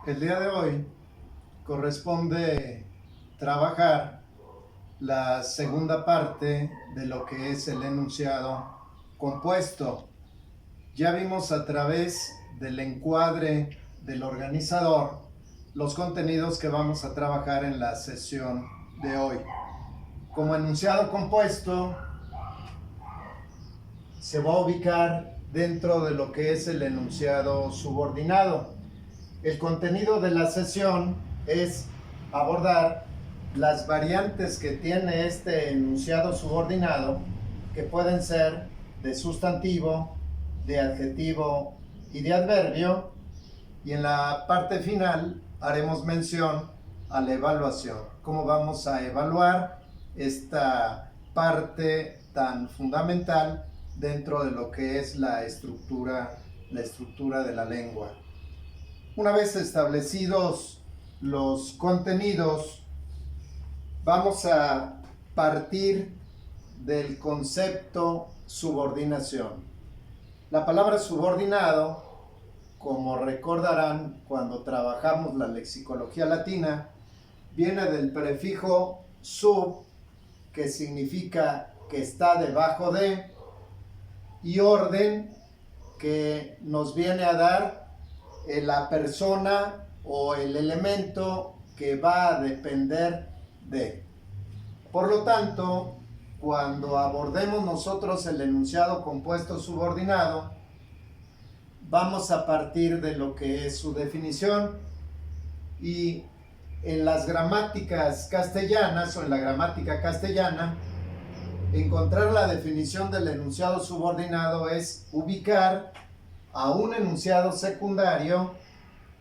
El día de hoy corresponde trabajar la segunda parte de lo que es el enunciado compuesto. Ya vimos a través del encuadre del organizador los contenidos que vamos a trabajar en la sesión de hoy. Como enunciado compuesto se va a ubicar dentro de lo que es el enunciado subordinado. El contenido de la sesión es abordar las variantes que tiene este enunciado subordinado, que pueden ser de sustantivo, de adjetivo y de adverbio, y en la parte final haremos mención a la evaluación, cómo vamos a evaluar esta parte tan fundamental dentro de lo que es la estructura de la lengua. Una vez establecidos los contenidos, vamos a partir del concepto subordinación. La palabra subordinado, como recordarán cuando trabajamos la lexicología latina, viene del prefijo sub, que significa que está debajo de, y orden, que nos viene a dar la persona o el elemento que va a depender de. Por lo tanto, cuando abordemos nosotros el enunciado compuesto subordinado, vamos a partir de lo que es su definición, y en las gramáticas castellanas o en la gramática castellana, encontrar la definición del enunciado subordinado es ubicar a un enunciado secundario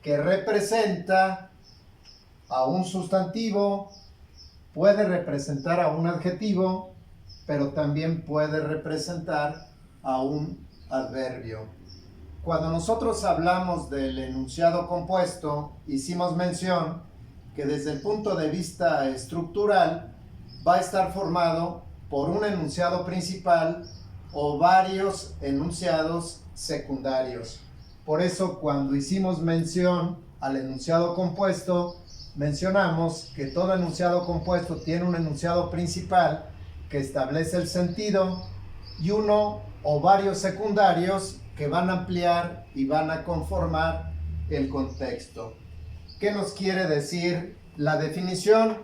que representa a un sustantivo, puede representar a un adjetivo, pero también puede representar a un adverbio. Cuando nosotros hablamos del enunciado compuesto, hicimos mención que desde el punto de vista estructural va a estar formado por un enunciado principal o varios enunciados secundarios. Por eso, cuando hicimos mención al enunciado compuesto, mencionamos que todo enunciado compuesto tiene un enunciado principal que establece el sentido y uno o varios secundarios que van a ampliar y van a conformar el contexto. ¿Qué nos quiere decir la definición?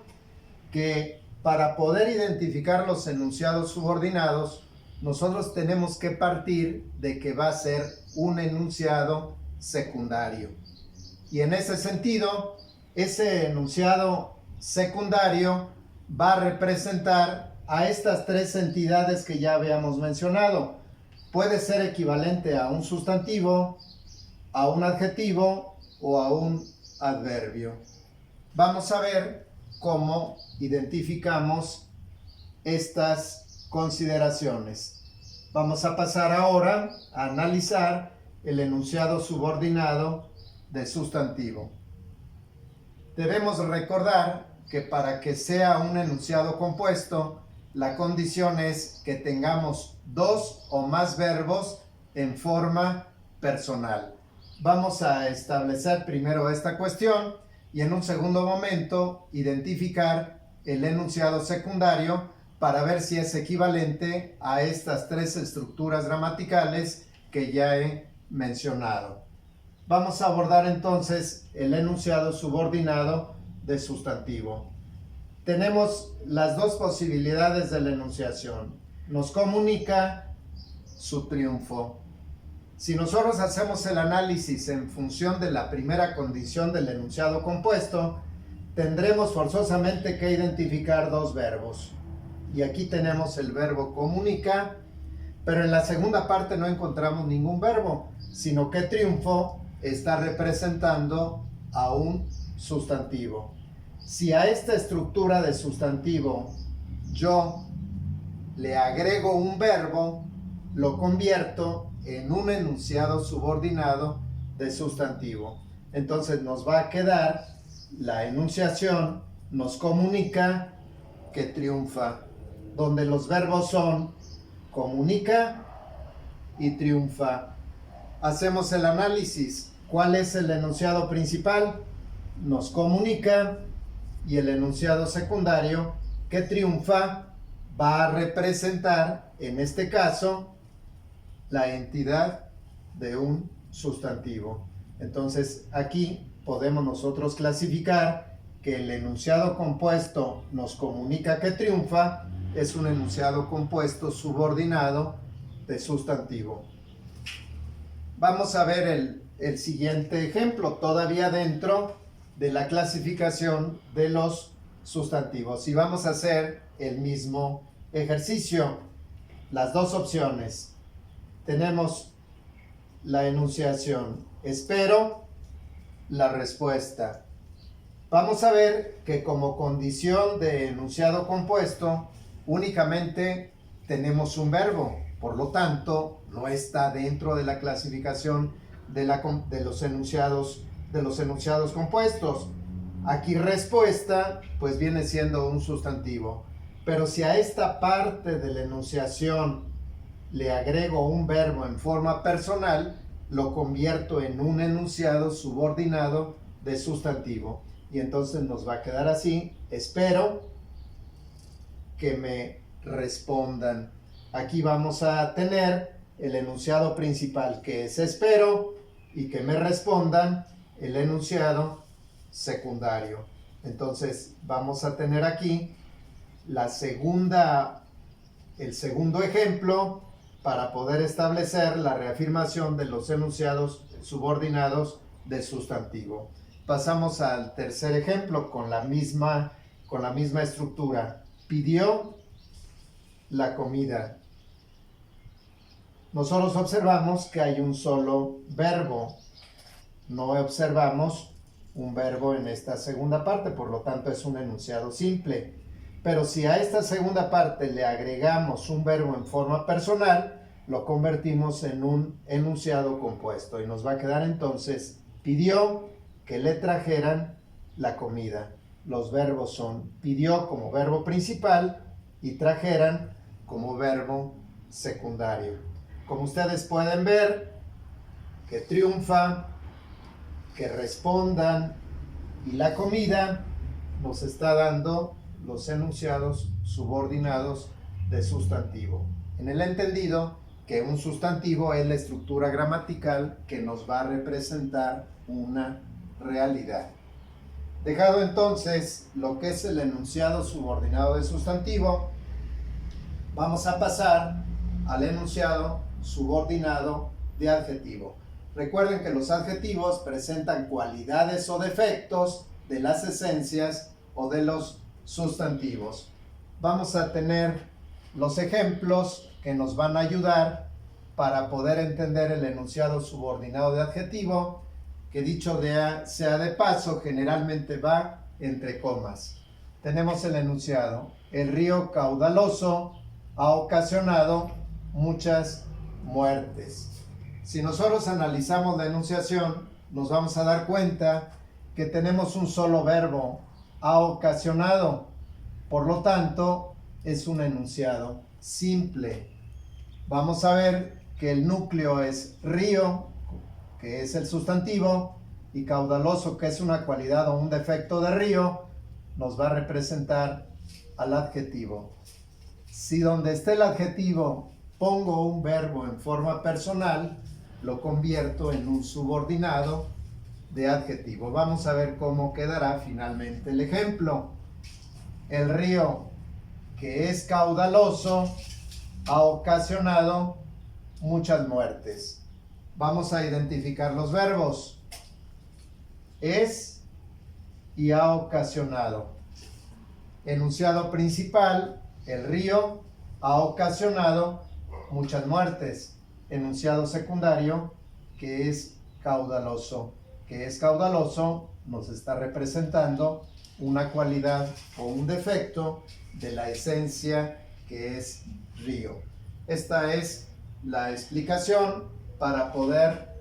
Que para poder identificar los enunciados subordinados, nosotros tenemos que partir de que va a ser un enunciado secundario. Y en ese sentido, ese enunciado secundario va a representar a estas tres entidades que ya habíamos mencionado. Puede ser equivalente a un sustantivo, a un adjetivo o a un adverbio. Vamos a ver cómo identificamos estas consideraciones. Vamos a pasar ahora a analizar el enunciado subordinado de sustantivo. Debemos recordar que para que sea un enunciado compuesto, la condición es que tengamos dos o más verbos en forma personal. Vamos a establecer primero esta cuestión y en un segundo momento identificar el enunciado secundario para ver si es equivalente a estas tres estructuras gramaticales que ya he mencionado. Vamos a abordar entonces el enunciado subordinado de sustantivo. Tenemos las dos posibilidades de la enunciación. Nos comunica su triunfo. Si nosotros hacemos el análisis en función de la primera condición del enunciado compuesto, tendremos forzosamente que identificar dos verbos. Y aquí tenemos el verbo comunica, pero en la segunda parte no encontramos ningún verbo, sino que triunfo está representando a un sustantivo. Si a esta estructura de sustantivo yo le agrego un verbo, lo convierto en un enunciado subordinado de sustantivo. Entonces nos va a quedar la enunciación, nos comunica que triunfa, donde los verbos son comunica y triunfa. Hacemos el análisis. ¿Cuál es el enunciado principal? Nos comunica, y el enunciado secundario que triunfa va a representar, en este caso, la entidad de un sustantivo. Entonces, aquí podemos nosotros clasificar que el enunciado compuesto nos comunica que triunfa, es un enunciado compuesto subordinado de sustantivo. Vamos a ver el siguiente ejemplo, todavía dentro de la clasificación de los sustantivos. Y vamos a hacer el mismo ejercicio. Las dos opciones. Tenemos la enunciación. Espero la respuesta. Vamos a ver que como condición de enunciado compuesto, únicamente tenemos un verbo. Por lo tanto, no está dentro de la clasificación de los enunciados compuestos. Aquí respuesta, pues viene siendo un sustantivo. Pero si a esta parte de la enunciación le agrego un verbo en forma personal, lo convierto en un enunciado subordinado de sustantivo. Y entonces nos va a quedar así: espero que me respondan. Aquí vamos a tener el enunciado principal, que es espero, y que me respondan el enunciado secundario. Entonces vamos a tener aquí el segundo ejemplo para poder establecer la reafirmación de los enunciados subordinados del sustantivo. Pasamos al tercer ejemplo con la misma estructura. Pidió la comida. Nosotros observamos que hay un solo verbo. No observamos un verbo en esta segunda parte, por lo tanto es un enunciado simple. Pero si a esta segunda parte le agregamos un verbo en forma personal, lo convertimos en un enunciado compuesto y nos va a quedar entonces: pidió que le trajeran la comida. Los verbos son pidió como verbo principal y trajeran como verbo secundario. Como ustedes pueden ver, que triunfa, que respondan y la comida nos está dando los enunciados subordinados de sustantivo. En el entendido que un sustantivo es la estructura gramatical que nos va a representar una realidad. Dejado entonces lo que es el enunciado subordinado de sustantivo, vamos a pasar al enunciado subordinado de adjetivo. Recuerden que los adjetivos presentan cualidades o defectos de las esencias o de los sustantivos. Vamos a tener los ejemplos que nos van a ayudar para poder entender el enunciado subordinado de adjetivo, que dicho sea de paso, generalmente va entre comas. Tenemos el enunciado: el río caudaloso ha ocasionado muchas muertes. Si nosotros analizamos la enunciación, nos vamos a dar cuenta que tenemos un solo verbo: ha ocasionado. Por lo tanto, es un enunciado simple. Vamos a ver que el núcleo es río, que es el sustantivo, y caudaloso, que es una cualidad o un defecto de río, nos va a representar al adjetivo. Si donde esté el adjetivo pongo un verbo en forma personal, lo convierto en un subordinado de adjetivo. Vamos a ver cómo quedará finalmente el ejemplo. El río, que es caudaloso, ha ocasionado muchas muertes. Vamos a identificar los verbos: es y ha ocasionado. Enunciado principal: el río ha ocasionado muchas muertes. Enunciado secundario: que es caudaloso. Que es caudaloso nos está representando una cualidad o un defecto de la esencia, que es río. Esta es la explicación para poder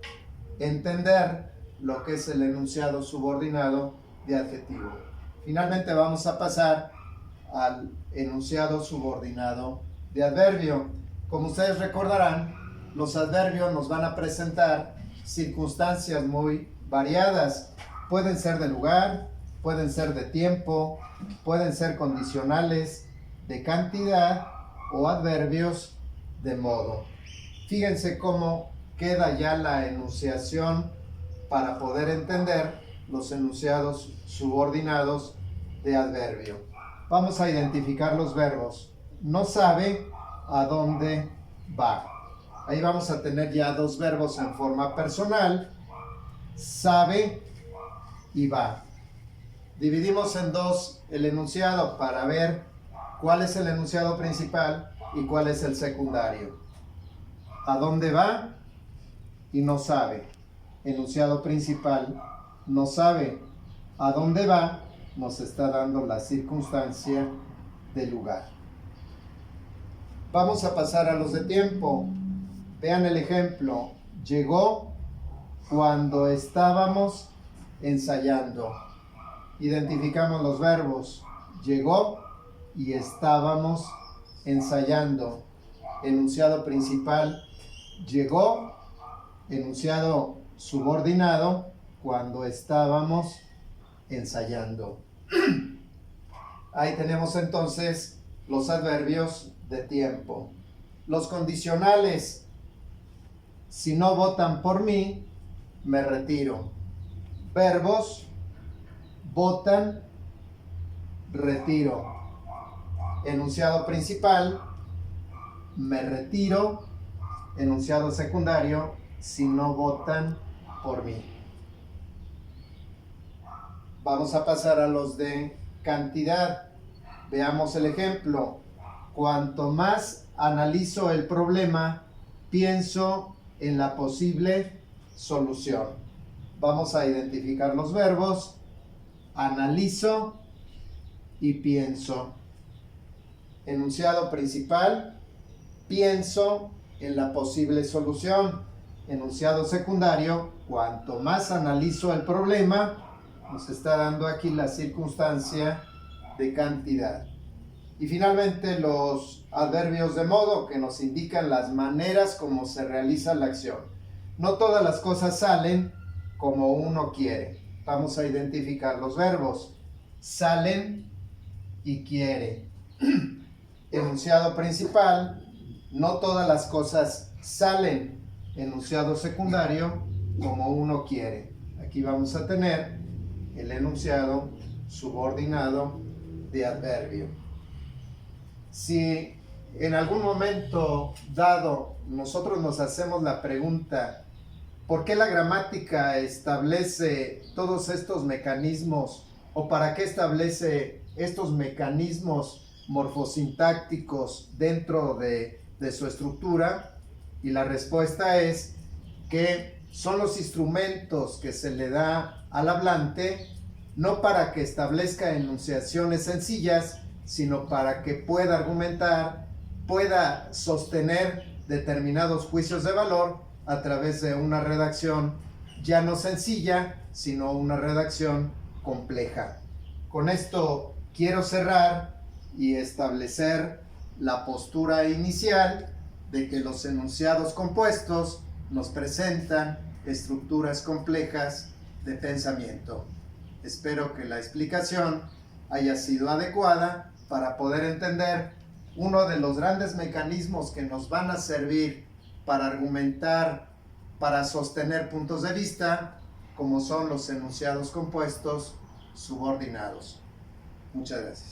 entender lo que es el enunciado subordinado de adjetivo. Finalmente vamos a pasar al enunciado subordinado de adverbio. Como ustedes recordarán, los adverbios nos van a presentar circunstancias muy variadas. Pueden ser de lugar, pueden ser de tiempo, pueden ser condicionales, de cantidad o adverbios de modo. Fíjense cómo queda ya la enunciación para poder entender los enunciados subordinados de adverbio. Vamos a identificar los verbos. No sabe a dónde va. Ahí vamos a tener ya dos verbos en forma personal, sabe y va. Dividimos en dos el enunciado para ver cuál es el enunciado principal y cuál es el secundario. ¿A dónde va? Y no sabe. Enunciado principal, no sabe. ¿A dónde va? Nos está dando la circunstancia del lugar. Vamos a pasar a los de tiempo. Vean el ejemplo. Llegó cuando estábamos ensayando. Identificamos los verbos. Llegó y estábamos ensayando. Enunciado principal. Llegó. Enunciado subordinado. Cuando estábamos ensayando. Ahí tenemos entonces los adverbios de tiempo. Los condicionales. Si no votan por mí, me retiro. Verbos. Votan. Retiro. Enunciado principal. Me retiro. Enunciado secundario. Si no votan por mí. Vamos a pasar a los de cantidad. Veamos el ejemplo. Cuanto más analizo el problema, pienso en la posible solución. Vamos a identificar los verbos. Analizo y pienso. Enunciado principal. Pienso en la posible solución. Enunciado secundario. Cuanto más analizo el problema, nos está dando aquí la circunstancia de cantidad. Y finalmente los adverbios de modo, que nos indican las maneras como se realiza la acción. No todas las cosas salen como uno quiere. Vamos a identificar los verbos. Salen y quiere. Enunciado principal. No todas las cosas salen. Enunciado secundario, como uno quiere. Aquí vamos a tener el enunciado subordinado de adverbio. Si en algún momento dado nosotros nos hacemos la pregunta, ¿por qué la gramática establece todos estos mecanismos o para qué establece estos mecanismos morfosintácticos dentro de su estructura? Y la respuesta es que son los instrumentos que se le da al hablante, no para que establezca enunciaciones sencillas, sino para que pueda argumentar, pueda sostener determinados juicios de valor a través de una redacción ya no sencilla, sino una redacción compleja. Con esto quiero cerrar y establecer la postura inicial de que los enunciados compuestos nos presentan estructuras complejas de pensamiento. Espero que la explicación haya sido adecuada para poder entender uno de los grandes mecanismos que nos van a servir para argumentar, para sostener puntos de vista, como son los enunciados compuestos subordinados. Muchas gracias.